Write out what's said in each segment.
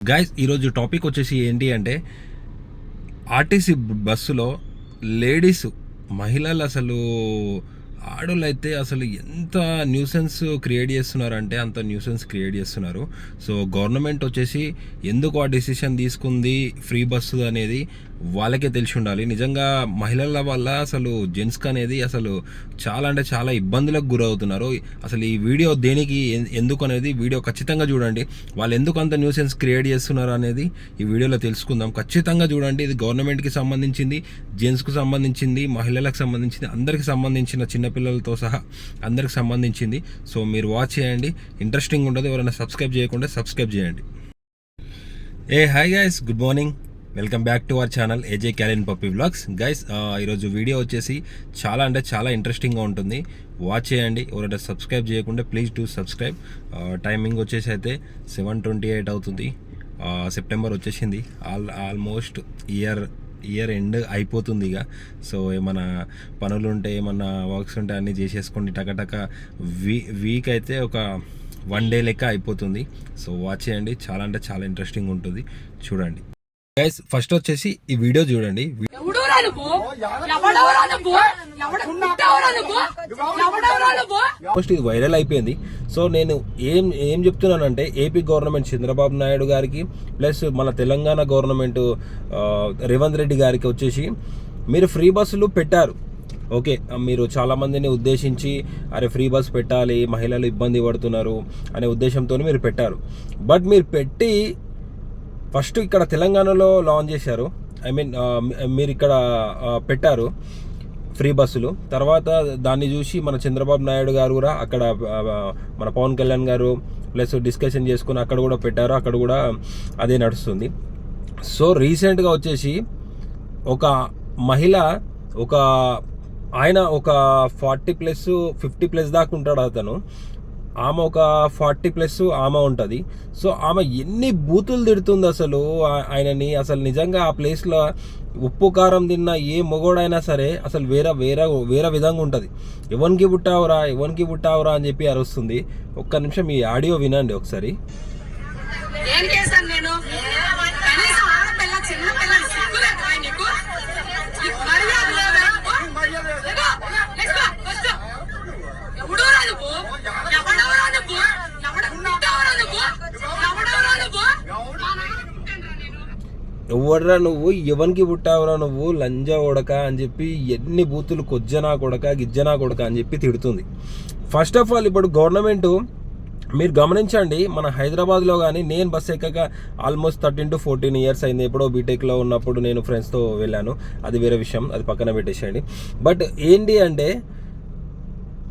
Guys ఈరోజు topic వచ్చేసి ఏంటి అంటే ఆర్టీసీ బస్సులో లేడీస్ మహిళలు అసలు ఆడోళ్ళు అయితే అసలు ఎంత న్యూసెన్స్ క్రియేట్ చేస్తున్నారంటే అంత న్యూసెన్స్ క్రియేట్ చేస్తున్నారు. సో గవర్నమెంట్ వచ్చేసి ఎందుకు ఆ డెసిషన్ తీసుకుంది ఫ్రీ బస్సు అనేది వాళ్ళకే తెలిసి ఉండాలి. నిజంగా మహిళల వల్ల అసలు జెంట్స్కి అనేది అసలు చాలా అంటే చాలా ఇబ్బందులకు గురవుతున్నారు. అసలు ఈ వీడియో దేనికి ఎందుకు అనేది వీడియో ఖచ్చితంగా చూడండి. వాళ్ళు ఎందుకు అంత న్యూసెన్స్ క్రియేట్ చేస్తున్నారు అనేది ఈ వీడియోలో తెలుసుకుందాం. ఖచ్చితంగా చూడండి. ఇది గవర్నమెంట్కి సంబంధించింది, జెంట్స్కి సంబంధించింది, మహిళలకు సంబంధించింది, అందరికి సంబంధించిన చిన్నపిల్లలతో సహా అందరికి సంబంధించింది. సో మీరు వాచ్ చేయండి, ఇంట్రెస్టింగ్ ఉంటుంది. ఎవరైనా సబ్స్క్రైబ్ చేయకుండా సబ్స్క్రైబ్ చేయండి. Hi guys, good morning, welcome back to our channel AJ Kaylin puppy vlogs. Guys ఈరోజు వీడియో వచ్చేసి చాలా అంటే చాలా ఇంట్రెస్టింగ్గా ఉంటుంది, వాచ్ చేయండి. ఎవరైనా సబ్స్క్రైబ్ చేయకుండా ప్లీజ్ డూ సబ్స్క్రైబ్. టైమింగ్ వచ్చేసి అయితే 7:28 అవుతుంది. సెప్టెంబర్ వచ్చేసింది. ఆల్మోస్ట్ ఇయర్ ఎండ్ అయిపోతుంది ఇక. సో ఏమైనా పనులు ఉంటే ఏమన్నా వర్క్స్ ఉంటే అన్నీ చేసేసుకోండి టకటక. వీక్ అయితే ఒక 1 డే లెక్క అయిపోతుంది. సో వాచ్ చేయండి, చాలా అంటే చాలా ఇంట్రెస్టింగ్ ఉంటుంది, చూడండి. గైస్ ఫస్ట్ వచ్చేసి ఈ వీడియో చూడండి. ఫస్ట్ ఇది వైరల్ అయిపోయింది. సో నేను ఏం చెప్తున్నానంటే ఏపీ గవర్నమెంట్ చంద్రబాబు నాయుడు గారికి ప్లస్ మన తెలంగాణ గవర్నమెంట్ రేవంత్ రెడ్డి గారికి వచ్చేసి మీరు ఫ్రీ బస్సులు పెట్టారు, ఓకే. మీరు చాలామందిని ఉద్దేశించి అరే ఫ్రీ బస్ పెట్టాలి, మహిళలు ఇబ్బంది పడుతున్నారు అనే ఉద్దేశంతో మీరు పెట్టారు. బట్ మీరు పెట్టి ఫస్ట్ ఇక్కడ తెలంగాణలో లాంచ్ చేశారు, మీరు ఇక్కడ పెట్టారు ఫ్రీ బస్సులు. తర్వాత దాన్ని చూసి మన చంద్రబాబు నాయుడు గారు కూడా అక్కడ మన పవన్ కళ్యాణ్ గారు ప్లస్ డిస్కషన్ చేసుకుని అక్కడ కూడా పెట్టారు, అక్కడ కూడా అదే నడుస్తుంది. సో రీసెంట్గా వచ్చేసి ఒక మహిళ ఆయన ఒక 40+ 50+ దాకా ఉంటాడు అతను. ఆమె ఒక 40+ ఆమె ఉంటుంది. సో ఆమె ఎన్ని బూతులు తిడుతుంది అసలు ఆయనని. అసలు నిజంగా ఆ ప్లేస్లో ఉప్పు కారం తిన్న ఏ మొగోడైనా సరే అసలు వేరే విధంగా ఉంటుంది. ఎవరికి పుట్టావురా అని చెప్పి అరుస్తుంది. ఒక్క నిమిషం ఈ ఆడియో వినండి ఒకసారి. ఎవడ్రా నువ్వు, ఎవరికి పుట్టావురా నువ్వు, లంజా కొడక అని చెప్పి ఎన్ని బూతులు కొజ్జనా కొడక గిజ్జనా కొడక అని చెప్పి తిడుతుంది. ఫస్ట్ ఆఫ్ ఆల్ ఇప్పుడు గవర్నమెంట్ మీరు గమనించండి, మన హైదరాబాద్లో కానీ నేను బస్ ఎక్కక ఆల్మోస్ట్ 13 to 14 years అయింది. ఎప్పుడో బీటెక్లో ఉన్నప్పుడు నేను ఫ్రెండ్స్తో వెళ్ళాను, అది వేరే విషయం, అది పక్కన పెట్టేసేయండి. బట్ ఏంటి అంటే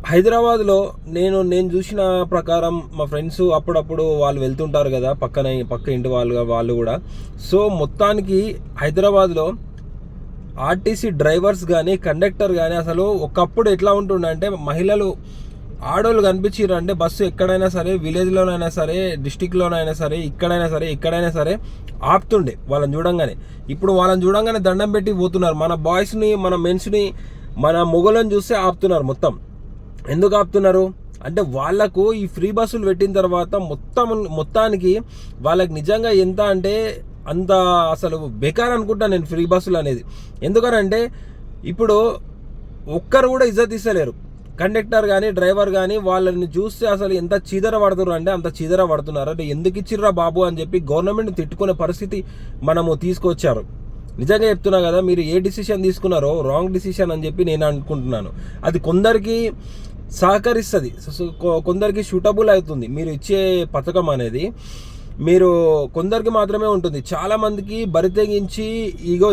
హైదరాబాద్లో నేను చూసిన ప్రకారం మా ఫ్రెండ్స్ అప్పుడప్పుడు వాళ్ళు వెళ్తుంటారు కదా పక్క ఇంటి వాళ్ళు కూడా. సో మొత్తానికి హైదరాబాద్లో ఆర్టీసీ డ్రైవర్స్ కానీ కండక్టర్ కానీ అసలు ఒకప్పుడు ఎట్లా ఉంటుండే అంటే ఆడోళ్ళు కనిపించారు అంటే బస్సు ఎక్కడైనా సరే, విలేజ్లోనైనా సరే, డిస్టిక్లోనైనా సరే, ఎక్కడైనా సరే ఆపుతుండే వాళ్ళని చూడంగానే. ఇప్పుడు వాళ్ళని చూడంగానే దండం పెట్టి పోతున్నారు. మన బాయ్స్ని, మన మెన్స్ని, మన మొగలను చూస్తే ఆపుతున్నారు. ఎందుకు ఆపుతున్నారు అంటే వాళ్ళకు ఈ ఫ్రీ బస్సులు పెట్టిన తర్వాత మొత్తానికి వాళ్ళకి నిజంగా ఎంత అంటే అంత అసలు బేకార్ అనుకుంటా నేను ఫ్రీ బస్సులు అనేది. ఎందుకనంటే ఇప్పుడు ఒక్కరు కూడా ఇజ్జత్ ఇస్తలేరు. కండక్టర్ కానీ డ్రైవర్ కానీ వాళ్ళని చూస్తే అసలు ఎంత చీదర పడుతున్నారు అంటే అంత చీదర పడుతున్నారు. అంటే ఎందుకు ఇచ్చిర్రా బాబు అని చెప్పి గవర్నమెంట్ తిట్టుకునే పరిస్థితి మనము తీసుకొచ్చారు. నిజంగా చెప్తున్నా కదా, మీరు ఏ డిసిషన్ తీసుకున్నారో రాంగ్ డిసిషన్ అని చెప్పి నేను అనుకుంటున్నాను. అది కొందరికి సహకరిస్తుంది, కొందరికి సూటబుల్ అవుతుంది. మీరు ఇచ్చే పథకం అనేది మీరు కొందరికి మాత్రమే ఉంటుంది. చాలా మందికి బరితెగించి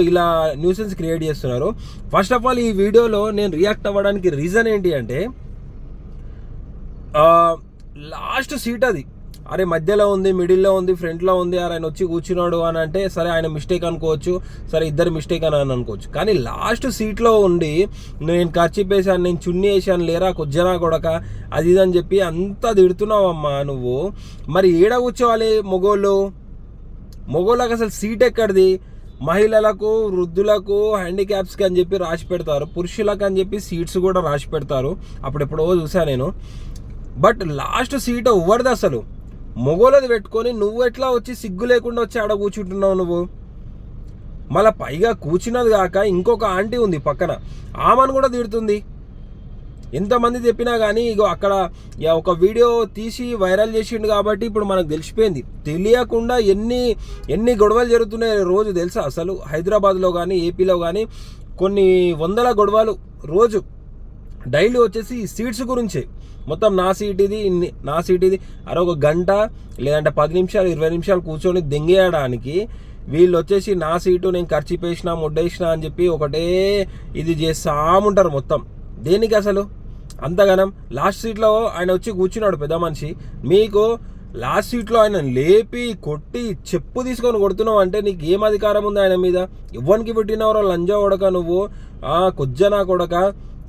ఇలా న్యూసెన్స్ క్రియేట్ చేస్తున్నారు. ఫస్ట్ ఆఫ్ ఆల్ ఈ వీడియోలో నేను రియాక్ట్ అవ్వడానికి రీజన్ ఏంటి అంటే లాస్ట్ సీట్ అది అరే మధ్యలో ఉంది, మిడిల్లో ఉంది, ఫ్రంట్లో ఉంది, ఆయన వచ్చి కూర్చున్నాడు అని అంటే సరే ఆయన మిస్టేక్ అనుకోవచ్చు, సరే ఇద్దరు మిస్టేక్ అని అనుకోవచ్చు. కానీ లాస్ట్ సీట్లో ఉండి నేను కర్చీప్ వేసాను, నేను చున్నీ వేసాను, లేరా కొజ్జనా కొడక అది ఇది అని చెప్పి అంతా తిడుతున్నావమ్మా నువ్వు. మరి ఏడ కూర్చోవాలి మొగోళ్ళకి అసలు సీట్ ఎక్కడిది? మహిళలకు, వృద్ధులకు, హ్యాండిక్యాప్స్కి అని చెప్పి రాసి పెడతారు, పురుషులకు అని చెప్పి సీట్స్ కూడా రాసి పెడతారు. అప్పుడెప్పుడో చూసా నేను. బట్ లాస్ట్ సీట్ ఎవరిది అసలు? మొగోలది పెట్టుకొని నువ్వు ఎట్లా వచ్చి సిగ్గు లేకుండా వచ్చి ఆడ కూర్చుంటున్నావు నువ్వు? మళ్ళీ పైగా కూర్చున్నది కాక ఇంకొక ఆంటీ ఉంది పక్కన, ఆమెను కూడా తిడుతుంది. ఎంతమంది చెప్పినా కానీ ఇగో అక్కడ ఒక వీడియో తీసి వైరల్ చేసిండు కాబట్టి ఇప్పుడు మనకు తెలిసిపోయింది. తెలియకుండా ఎన్ని గొడవలు జరుగుతున్నాయి రోజు తెలుసా? అసలు హైదరాబాద్లో కానీ ఏపీలో కానీ కొన్ని వందల గొడవలు రోజు డైలీ వచ్చేసి సీట్స్ గురించే. మొత్తం నా సీట్ ఇది అరే ఒక గంట లేదంటే 10 నిమిషాలు 20 నిమిషాలు కూర్చొని దెంగేయడానికి వీళ్ళు వచ్చేసి నా సీటు నేను ఖర్చు పేసినా ముడ్డేసినా అని చెప్పి ఒకటే ఇది చేస్తాముంటారు మొత్తం. దేనికి అసలు అంతగానం? లాస్ట్ సీట్లో ఆయన వచ్చి కూర్చున్నాడు పెద్ద మనిషి, మీకు లాస్ట్ సీట్లో ఆయన లేపి కొట్టి చెప్పు తీసుకొని కొడుతున్నావు అంటే నీకు ఏం అధికారం ఉంది ఆయన మీద? ఇవ్వనికి పెట్టినవరో లంజా కొడక నువ్వు, కొజ్జనా కొడక,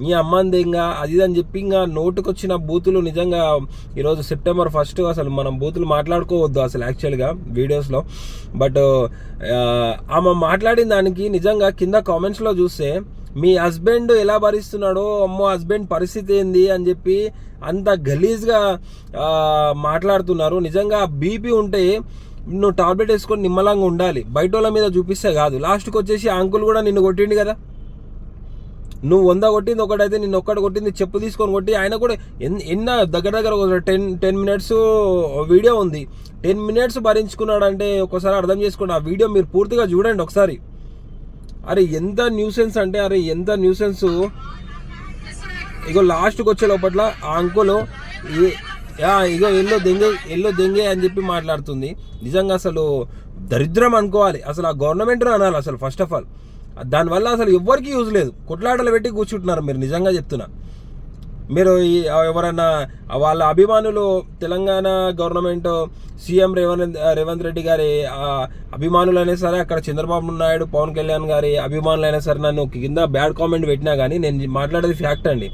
నీ అమ్మని దెంగా అది అని చెప్పి ఇంకా నోటుకొచ్చిన బూతులు. నిజంగా ఈరోజు September 1 అసలు మనం బూతులు మాట్లాడుకోవద్దు అసలు యాక్చువల్గా వీడియోస్లో. బట్ ఆమె మాట్లాడిన దానికి నిజంగా కింద కామెంట్స్లో చూస్తే మీ హస్బెండ్ ఎలా భరిస్తున్నాడో, అమ్మో హస్బెండ్ పరిస్థితి ఏంది అని చెప్పి అంత గలీజ్గా మాట్లాడుతున్నారు. నిజంగా బీపీ ఉంటే నువ్వు టాబ్లెట్ వేసుకొని నిమ్మలంగా ఉండాలి, బయట వాళ్ళ మీద చూపిస్తే కాదు. లాస్ట్కి వచ్చేసి ఆ అంకుల్ కూడా నిన్ను కొట్టిండు కదా, నువ్వు 100 కొట్టింది ఒకటైతే నిన్ను ఒక్కటి కొట్టింది చెప్పు తీసుకొని కొట్టి. ఆయన కూడా దగ్గర 10 మినిట్స్ వీడియో ఉంది, 10 మినిట్స్ భరించుకున్నాడు అంటే ఒకసారి అర్థం చేసుకోండి. ఆ వీడియో మీరు పూర్తిగా చూడండి ఒకసారి. అరే ఎంత న్యూసెన్స్ అంటే ఎంత న్యూసెన్స్. ఇగో లాస్ట్కి వచ్చే లోపట్ల ఆ అంకుల్ ఇగో ఎల్లో దెంగే అని చెప్పి మాట్లాడుతుంది. నిజంగా అసలు దరిద్రం అనుకోవాలి అసలు, ఆ గవర్నమెంట్ అనాలి అసలు. ఫస్ట్ ఆఫ్ ఆల్ దానివల్ల అసలు ఎవ్వరికి యూజ్ లేదు, కొట్లాటలు పెట్టి కూర్చుంటున్నారు మీరు. నిజంగా చెప్తున్నా, మీరు ఎవరైనా వాళ్ళ అభిమానులు తెలంగాణ గవర్నమెంట్ సీఎం రేవంత్ రెడ్డి గారి అభిమానులు అయినా సరే, అక్కడ చంద్రబాబు నాయుడు పవన్ కళ్యాణ్ గారి అభిమానులు అయినా సరే నన్ను కింద బ్యాడ్ కామెంట్ పెట్టినా కానీ నేను మాట్లాడేది ఫ్యాక్ట్ అండి.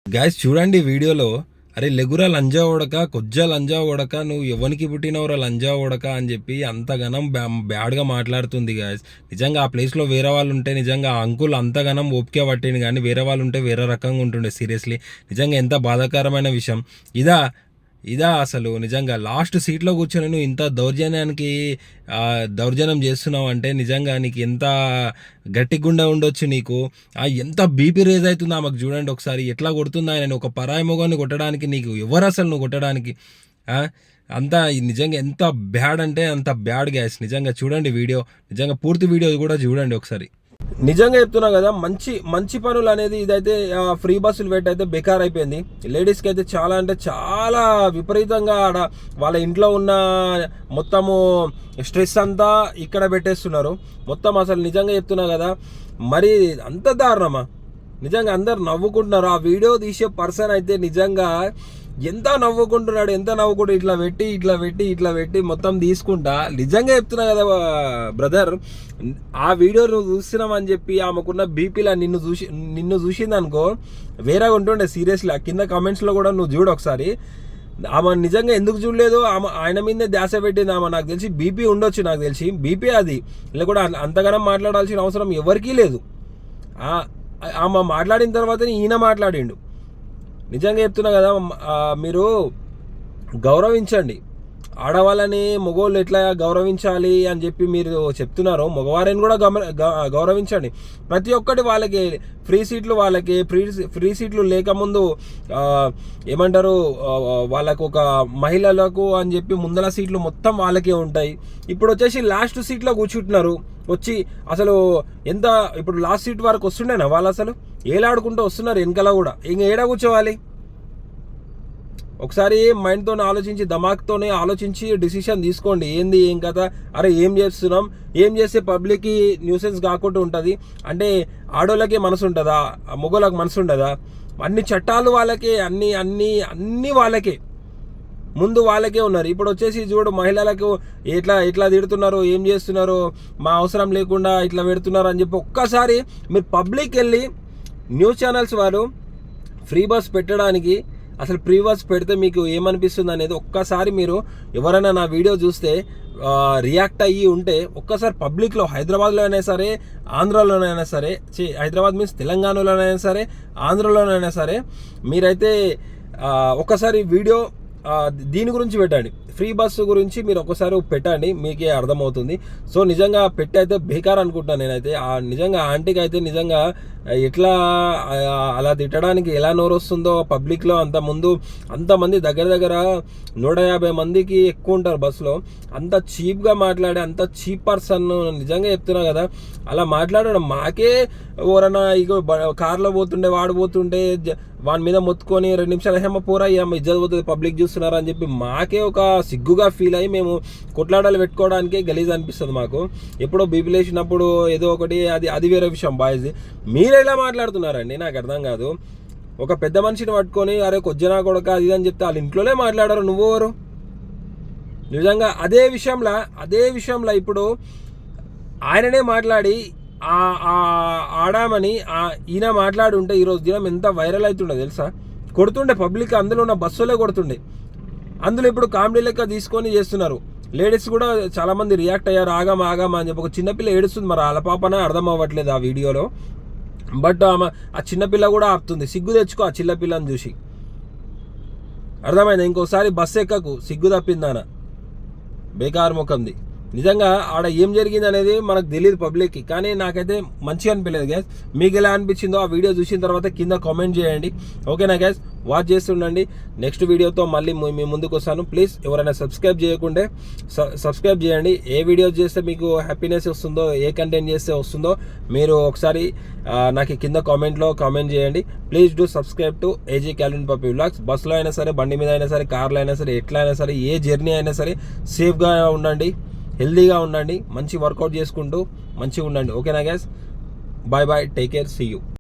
గైస్ చూడండి వీడియోలో, అరే లెగురా లంజా ఓడక, కొజ్జా లంజా ఓడక, నువ్వు ఎవరికి పుట్టినవరా లంజా ఓడక అని చెప్పి అంతగానం బ్యాడ్గా మాట్లాడుతుంది గాయస్. నిజంగా ఆ ప్లేస్లో వేరే వాళ్ళు ఉంటే నిజంగా ఆ అంకుల్ అంతగానం ఓపిక పట్టింది, కానీ వేరే వాళ్ళు ఉంటే వేరే రకంగా ఉంటుండే. సీరియస్లీ నిజంగా ఎంత బాధాకరమైన విషయం ఇదా అసలు. నిజంగా లాస్ట్ సీట్లో కూర్చొని నువ్వు ఇంత దౌర్జన్యం చేస్తున్నావు అంటే నిజంగా నీకు ఎంత గట్టి గుండె ఉండొచ్చు నీకు. ఎంత బీపీ రేజ్ అవుతుందో ఆమెకు చూడండి ఒకసారి, ఎట్లా కొడుతుందా ఆయన. ఒక పరాయి మొగాన్ని కొట్టడానికి నీకు ఎవరు అసలు నువ్వు కొట్టడానికి? అంతా నిజంగా ఎంత బ్యాడ్ అంటే అంత బ్యాడ్ గ్యాస్. నిజంగా చూడండి వీడియో, నిజంగా పూర్తి వీడియో కూడా చూడండి ఒకసారి. నిజంగా చెప్తున్నా కదా, మంచి పనులు అనేది ఇదైతే ఫ్రీ బస్సులు పెట్టి అయితే బేకార్ అయిపోయింది. లేడీస్కి అయితే చాలా అంటే చాలా విపరీతంగా ఆడ వాళ్ళ ఇంట్లో ఉన్న మొత్తము స్ట్రెస్ అంతా ఇక్కడ పెట్టేస్తున్నారు మొత్తం. అసలు నిజంగా చెప్తున్నా కదా, మరి అంత దారుణమా? నిజంగా అందరు నవ్వుకుంటున్నారు. ఆ వీడియో తీసే పర్సన్ అయితే నిజంగా ఎంత నవ్వుకుంటున్నాడు, ఇట్లా పెట్టి మొత్తం తీసుకుంటా. నిజంగా చెప్తున్నా కదా బ్రదర్, ఆ వీడియో నువ్వు చూస్తున్నామని చెప్పి ఆమెకున్న బీపీలా నిన్ను చూసింది అనుకో వేరేగా ఉంటుండే. సీరియస్లీ కింద కామెంట్స్లో కూడా నువ్వు చూడు ఒకసారి. ఆమె నిజంగా ఎందుకు చూడలేదు, ఆయన మీదే ధ్యాస పెట్టింది ఆమె. నాకు తెలిసి బీపీ ఉండొచ్చు, నాకు తెలిసి బీపీ అది. ఇలా కూడా అంతగానం మాట్లాడాల్సిన అవసరం ఎవరికీ లేదు. ఆమె మాట్లాడిన తర్వాత ఈయన మాట్లాడిండు. నిజంగా చెప్తున్నా కదా, మీరు గౌరవించండి ఆడవాళ్ళని. మగవాళ్ళు ఎట్లా గౌరవించాలి అని చెప్పి మీరు చెప్తున్నారు, మగవారిని కూడా గౌరవించండి. ప్రతి ఒక్కటి వాళ్ళకి ఫ్రీ సీట్లు, వాళ్ళకి ఫ్రీ సీట్లు లేకముందు ఏమంటారు, వాళ్ళకు ఒక మహిళలకు అని చెప్పి ముందల సీట్లు మొత్తం వాళ్ళకే ఉంటాయి. ఇప్పుడు వచ్చేసి లాస్ట్ సీట్లో కూర్చుంటున్నారు వచ్చి. అసలు ఎంత ఇప్పుడు లాస్ట్ సీట్ వరకు వస్తుండేనా వాళ్ళు? అసలు ఏలాడుకుంటూ వస్తున్నారు వెనకాల కూడా. ఇంక ఏడా కూర్చోవాలి? ఒకసారి మైండ్తో ఆలోచించి, దమాక్తోనే ఆలోచించి డిసిషన్ తీసుకోండి. ఏంది ఏం కదా, అరే ఏం చేస్తున్నాం, ఏం చేస్తే పబ్లిక్కి న్యూసెన్స్ కాకుండా ఉంటుంది అంటే ఆడోళ్ళకి మనసు ఉంటుందా, మగోళ్ళకి మనసు ఉండదా? అన్ని చట్టాలు వాళ్ళకే, అన్ని వాళ్ళకే. ముందు వాళ్ళకే ఉన్నారు. ఇప్పుడు వచ్చేసి చూడు మహిళలకు ఎట్లా తిడుతున్నారు, ఏం చేస్తున్నారు, మా అవసరం లేకుండా ఇట్లా పెడుతున్నారు అని చెప్పి ఒక్కసారి మీరు పబ్లిక్ వెళ్ళి న్యూస్ ఛానల్స్ వారు ఫ్రీ బస్ పెట్టడానికి అసలు ఫ్రీ బస్ పెడితే మీకు ఏమనిపిస్తుంది అనేది ఒక్కసారి మీరు ఎవరైనా నా వీడియో చూస్తే రియాక్ట్ అయ్యి ఉంటే ఒక్కసారి పబ్లిక్లో హైదరాబాద్లో అయినా సరే, ఆంధ్రాలోనైనా సరే, హైదరాబాద్ మీన్స్ తెలంగాణలోనైనా సరే, ఆంధ్రలోనైనా సరే మీరైతే ఒక్కసారి వీడియో దీని గురించి పెట్టండి, ఫ్రీ బస్సు గురించి మీరు ఒకసారి పెట్టండి, మీకే అర్థమవుతుంది. సో నిజంగా పెట్టి అయితే బేకార్ అనుకుంటాను నేనైతే. నిజంగా ఆంటీకి అయితే నిజంగా ఎట్లా అలా తిట్టడానికి ఎలా నోరొస్తుందో పబ్లిక్లో. అంతమంది దగ్గర 150 మందికి ఎక్కువ ఉంటారు బస్సులో. అంత చీప్గా మాట్లాడే అంత చీప్ పర్సన్ నిజంగా చెప్తున్నా కదా, అలా మాట్లాడడం మాకే ఎవరన్నా ఇగో కార్లో పోతుండే వాడు పోతుంటే వాని మీద మొత్తుకొని 2 నిమిషాలు హేమ పోరా ఇజ్జత్ పోతుంది పబ్లిక్ చూస్తున్నారు అని చెప్పి మాకే ఒక సిగ్గుగా ఫీల్ అయ్యి మేము కొట్లాడాలు పెట్టుకోవడానికే గలీజ్ అనిపిస్తుంది మాకు. ఎప్పుడో బీపీ లేచినప్పుడు ఏదో ఒకటి అది వేరే విషయం బాయ్స్. మీరు ఎలా మాట్లాడుతున్నారండి నాకు అర్థం కాదు. ఒక పెద్ద మనిషిని పట్టుకొని అరే కొజ్జనా కొడక అది అని చెప్తే వాళ్ళ ఇంట్లోనే మాట్లాడారు, నువ్వెవరు? నిజంగా అదే విషయంలో ఇప్పుడు ఆయననే మాట్లాడి ఆడామని ఈయన మాట్లాడి ఉంటే ఈరోజు దినం ఎంత వైరల్ అవుతుండే తెలుసా? కొడుతుండే పబ్లిక్, అందులో ఉన్న బస్సులే కొడుతుండే. అందులో ఇప్పుడు కామెడీ లెక్క తీసుకొని చేస్తున్నారు. లేడీస్ కూడా చాలా మంది రియాక్ట్ అయ్యారు, ఆగామా అని చెప్పి. ఒక చిన్నపిల్ల ఏడుస్తుంది, మరి వాళ్ళ పాపన అర్థం అవ్వట్లేదు ఆ వీడియోలో. బట్ ఆ చిన్నపిల్ల కూడా ఆపుతుంది. సిగ్గు తెచ్చుకో ఆ చిన్నపిల్లని చూసి, అర్థమైందా? ఇంకోసారి బస్సు ఎక్కకు, సిగ్గు తప్పిందాన బేకార్ ముఖంది. నిజంగా ఆడ ఏం జరిగింది అనేది మనకు తెలియదు పబ్లిక్కి, కానీ నాకైతే మంచిగా అనిపించలేదు గ్యాస్. మీకు ఎలా అనిపించిందో ఆ వీడియో చూసిన తర్వాత కింద కామెంట్ చేయండి. ఓకేనా గ్యాస్? వాచ్ చేస్తుండండి. నెక్స్ట్ వీడియోతో మళ్ళీ మీ ముందుకు వస్తాను. ప్లీజ్ ఎవరైనా సబ్స్క్రైబ్ చేయకుంటే సబ్స్క్రైబ్ చేయండి. ఏ వీడియోస్ చేస్తే మీకు హ్యాపీనెస్ వస్తుందో, ఏ కంటెంట్ చేస్తే వస్తుందో మీరు ఒకసారి నాకు కింద కామెంట్ చేయండి. Please do subscribe to AG Kaylin puppy vlogs. బస్సులో అయినా సరే, బండి మీద అయినా సరే, కార్లో అయినా సరే, ఎట్లా అయినా సరే, ఏ జర్నీ అయినా సరే సేఫ్గా ఉండండి, హెల్దీగా ఉండండి, మంచి వర్కౌట్ చేసుకుంటూ మంచిగా ఉండండి. ఓకేనా guys? Bye, take care, see you.